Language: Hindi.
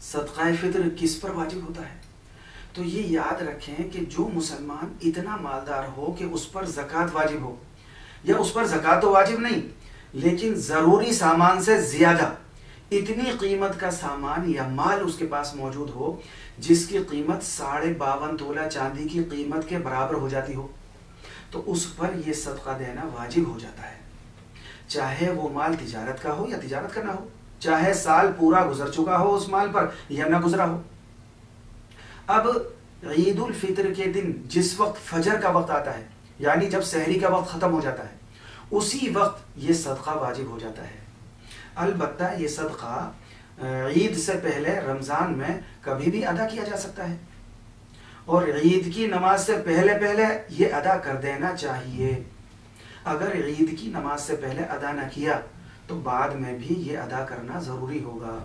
सदका फित्र किस पर वाजिब होता है? तो ये याद रखें कि जो मुसलमान इतना मालदार हो कि उस पर ज़कात वाजिब हो, या उस पर ज़कात तो वाजिब नहीं लेकिन ज़रूरी सामान से ज़्यादा इतनी कीमत का सामान या माल उसके पास मौजूद हो जिसकी कीमत 52.5 तोला चांदी की कीमत के बराबर हो जाती हो, तो उस पर यह सदका देना वाजिब हो जाता है। चाहे वो माल तिजारत का हो या तिजारत का ना हो, चाहे साल पूरा गुजर चुका हो उस माल पर या ना गुजरा हो। अब ईद उल फित्र के दिन जिस वक्त फजर का वक्त आता है, यानी जब सहरी का वक्त ख़त्म हो जाता है, उसी वक्त ये सदका वाजिब हो जाता है। अलबत्ता ये सदका ईद से पहले रमज़ान में कभी भी अदा किया जा सकता है और ईद की नमाज से पहले पहले ये अदा कर देना चाहिए। अगर ईद की नमाज से पहले अदा न किया तो बाद में भी ये अदा करना ज़रूरी होगा।